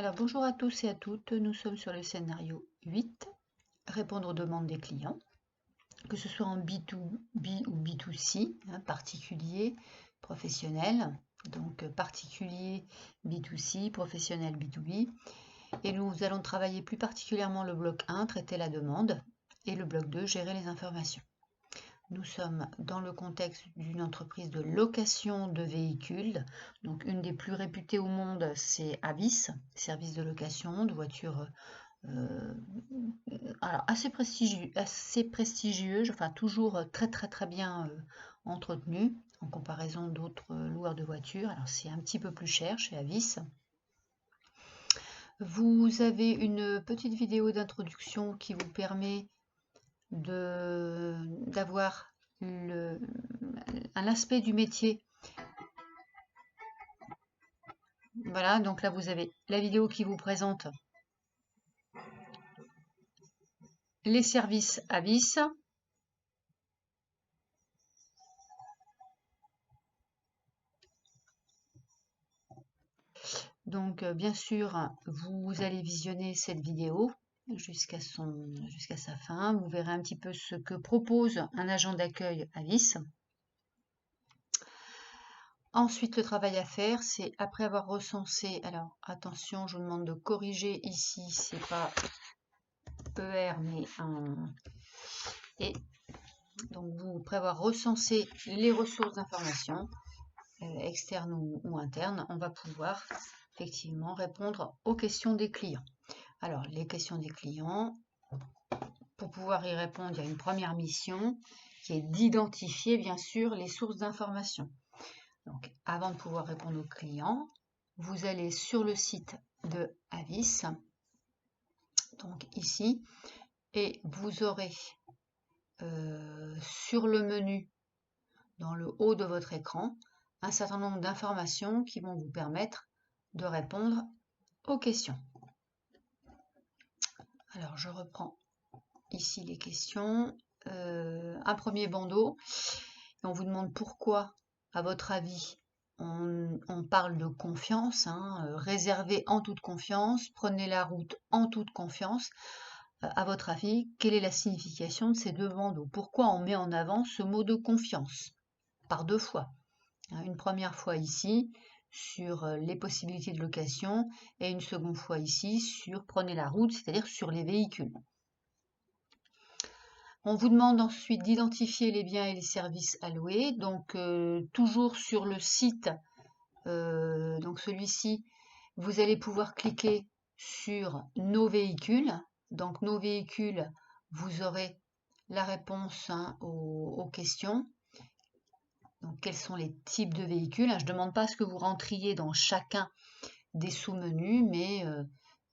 Alors bonjour à tous et à toutes, nous sommes sur le scénario 8, répondre aux demandes des clients, que ce soit en B2B ou B2C, particulier, professionnel, donc particulier B2C, professionnel B2B, et nous allons travailler plus particulièrement le bloc 1, traiter la demande, et le bloc 2, gérer les informations. Nous sommes dans le contexte d'une entreprise de location de véhicules. Donc, une des plus réputées au monde, c'est Avis, service de location de voitures alors assez prestigieux, enfin toujours très bien entretenu en comparaison d'autres loueurs de voitures. Alors, c'est un petit peu plus cher chez Avis. Vous avez une petite vidéo d'introduction qui vous permet d'avoir un aspect du métier. Voilà, donc là vous avez la vidéo qui vous présente les services Avis. Donc bien sûr, vous allez visionner cette vidéo jusqu'à sa fin. Vous verrez un petit peu ce que propose un agent d'accueil Avis. Ensuite, le travail à faire, c'est après avoir recensé, alors attention, je vous demande de corriger ici, c'est pas ER mais un E. Donc vous, après avoir recensé les ressources d'information, externes ou internes, on va pouvoir effectivement répondre aux questions des clients. Alors, les questions des clients, pour pouvoir y répondre, il y a une première mission qui est d'identifier bien sûr les sources d'information. Donc, avant de pouvoir répondre aux clients, vous allez sur le site de Avis, donc ici, et vous aurez sur le menu, dans le haut de votre écran, un certain nombre d'informations qui vont vous permettre de répondre aux questions. Alors, je reprends ici les questions. Un premier bandeau. On vous demande pourquoi, à votre avis, on parle de confiance, réservez en toute confiance, prenez la route en toute confiance. À votre avis, quelle est la signification de ces deux bandeaux? Pourquoi on met en avant ce mot de confiance? Par deux fois. Une première fois ici sur les possibilités de location et une seconde fois ici sur prenez la route, c'est-à-dire sur les véhicules. On vous demande ensuite d'identifier les biens et les services alloués, donc toujours sur le site, donc celui-ci, vous allez pouvoir cliquer sur nos véhicules. Donc nos véhicules, vous aurez la réponse aux questions. Donc quels sont les types de véhicules? Je ne demande pas ce que vous rentriez dans chacun des sous-menus, mais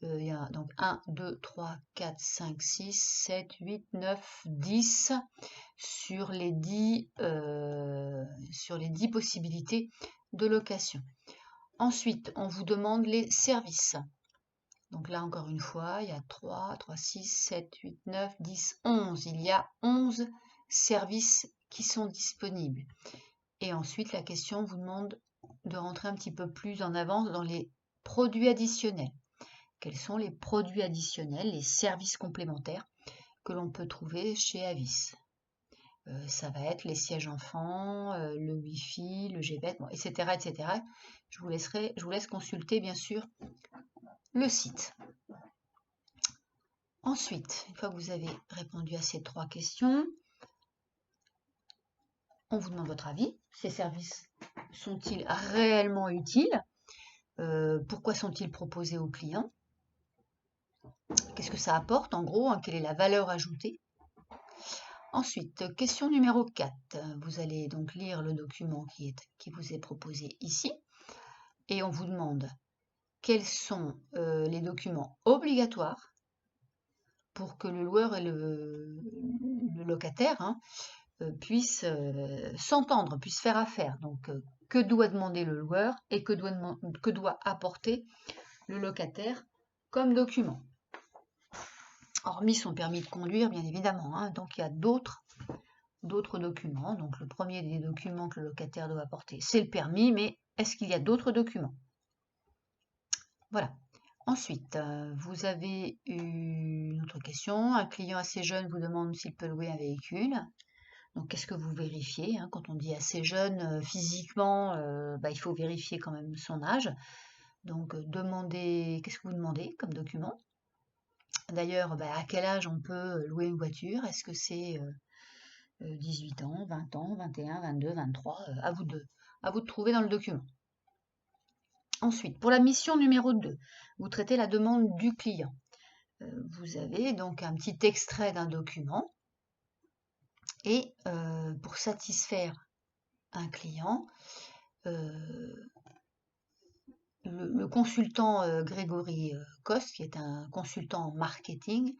il y a donc 1, 2, 3, 4, 5, 6, 7, 8, 9, 10 sur les 10 possibilités de location. Ensuite, on vous demande les services. Donc là, encore une fois, il y a 3, 6, 7, 8, 9, 10, 11. Il y a 11 services qui sont disponibles. Et ensuite, la question vous demande de rentrer un petit peu plus en avance dans les produits additionnels. Quels sont les produits additionnels, les services complémentaires que l'on peut trouver chez Avis? Ça va être les sièges enfants, le Wi-Fi, le GPS, bon, etc., etc. Je vous laisse consulter bien sûr le site. Ensuite, une fois que vous avez répondu à ces trois questions, on vous demande votre avis. Ces services sont-ils réellement utiles? Pourquoi sont-ils proposés aux clients? Qu'est-ce que ça apporte en gros? Quelle est la valeur ajoutée? Ensuite, question numéro 4. Vous allez donc lire le document qui vous est proposé ici. Et on vous demande quels sont les documents obligatoires pour que le loueur et le locataire puissent s'entendre, puissent faire affaire. Donc, que doit demander le loueur et que doit apporter le locataire comme document? Hormis son permis de conduire, bien évidemment. Donc, il y a d'autres documents. Donc, le premier des documents que le locataire doit apporter, c'est le permis, mais est-ce qu'il y a d'autres documents? Voilà. Ensuite, vous avez une autre question. Un client assez jeune vous demande s'il peut louer un véhicule. Donc, qu'est-ce que vous vérifiez, hein? Quand on dit assez jeune, physiquement, il faut vérifier quand même son âge. Donc, qu'est-ce que vous demandez comme document? D'ailleurs, à quel âge on peut louer une voiture? Est-ce que c'est 18 ans, 20 ans, 21, 22, 23? À vous de trouver dans le document. Ensuite, pour la mission numéro 2, vous traitez la demande du client. Vous avez donc un petit extrait d'un document et pour satisfaire un client, le consultant Grégory Coste, qui est un consultant en marketing,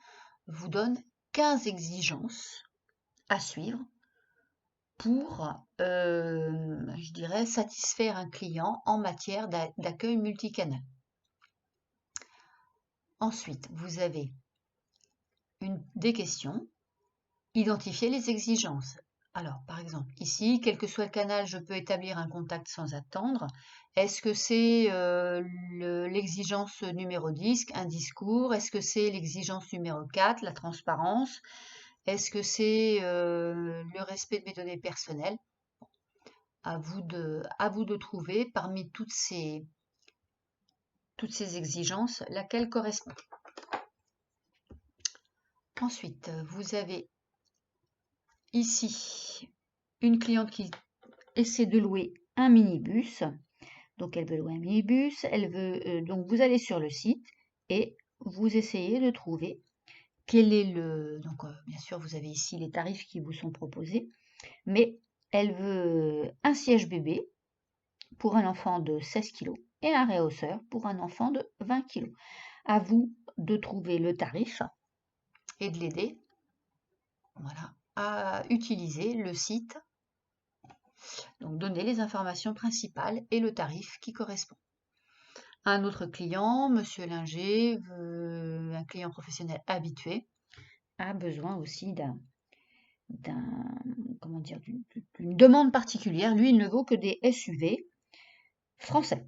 vous donne 15 exigences à suivre pour, je dirais, satisfaire un client en matière d'accueil multicanal. Ensuite, vous avez des questions. Identifier les exigences. Alors, par exemple, ici, quel que soit le canal, je peux établir un contact sans attendre. Est-ce que c'est l'exigence numéro 10, un discours? Est-ce que c'est l'exigence numéro 4, la transparence? Est-ce que c'est le respect de mes données personnelles? À vous de trouver parmi toutes ces exigences laquelle correspond. Ensuite, vous avez ici une cliente qui essaie de louer un minibus. Donc elle veut louer un minibus, elle veut donc vous allez sur le site et vous essayez de trouver quel est le donc bien sûr vous avez ici les tarifs qui vous sont proposés, mais elle veut un siège bébé pour un enfant de 16 kg et un réhausseur pour un enfant de 20 kg. À vous de trouver le tarif et de l'aider, voilà, à utiliser le site. Donc, donner les informations principales et le tarif qui correspond. Un autre client, Monsieur Linger, un client professionnel habitué, a besoin aussi d'une demande particulière. Lui, il ne vaut que des SUV français.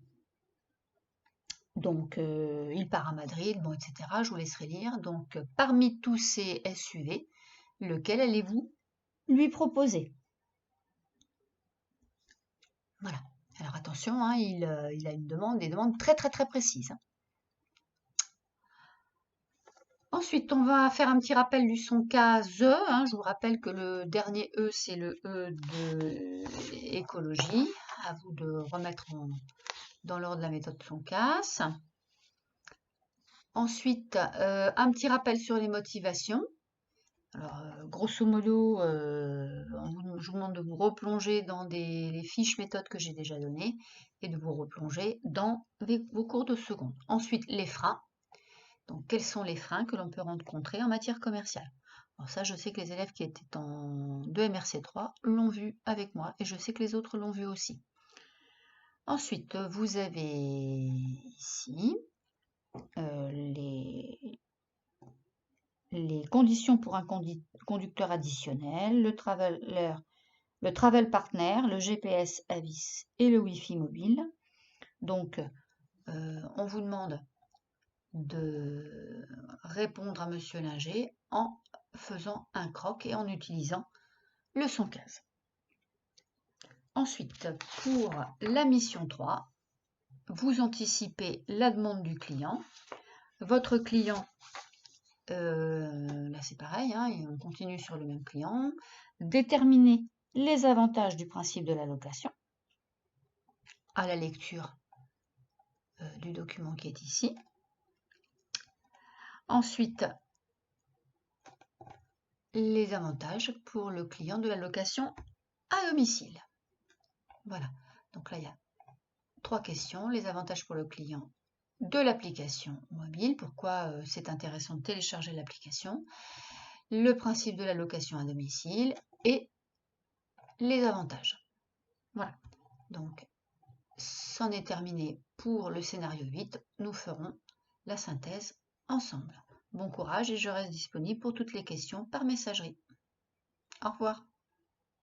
Donc, il part à Madrid, bon, etc. Je vous laisserai lire. Donc, parmi tous ces SUV, lequel allez-vous lui proposer? Voilà. Alors attention, hein, il a des demandes très très très précises. Ensuite, on va faire un petit rappel du son cas E. Hein. Je vous rappelle que le dernier E, c'est le E de écologie. À vous de remettre dans l'ordre de la méthode son casse. Ensuite, un petit rappel sur les motivations. Alors, grosso modo, je vous demande de vous replonger dans les fiches méthodes que j'ai déjà données et de vous replonger dans vos cours de seconde. Ensuite, les freins. Donc, quels sont les freins que l'on peut rencontrer en matière commerciale? Alors ça, je sais que les élèves qui étaient en 2 MRC3 l'ont vu avec moi et je sais que les autres l'ont vu aussi. Ensuite, vous avez ici les conditions pour un conducteur additionnel, le travel partner, le GPS à vis et le Wi-Fi mobile. Donc, on vous demande de répondre à Monsieur Linger en faisant un croc et en utilisant le son 15. Ensuite, pour la mission 3, vous anticipez la demande du client. Votre client, là c'est pareil, hein, et on continue sur le même client. Déterminez les avantages du principe de la location à la lecture du document qui est ici. Ensuite, les avantages pour le client de la location à domicile. Voilà, donc là il y a 3 questions. Les avantages pour le client de l'application mobile, pourquoi c'est intéressant de télécharger l'application, le principe de la location à domicile et les avantages. Voilà, donc c'en est terminé pour le scénario 8. Nous ferons la synthèse ensemble. Bon courage et je reste disponible pour toutes les questions par messagerie. Au revoir.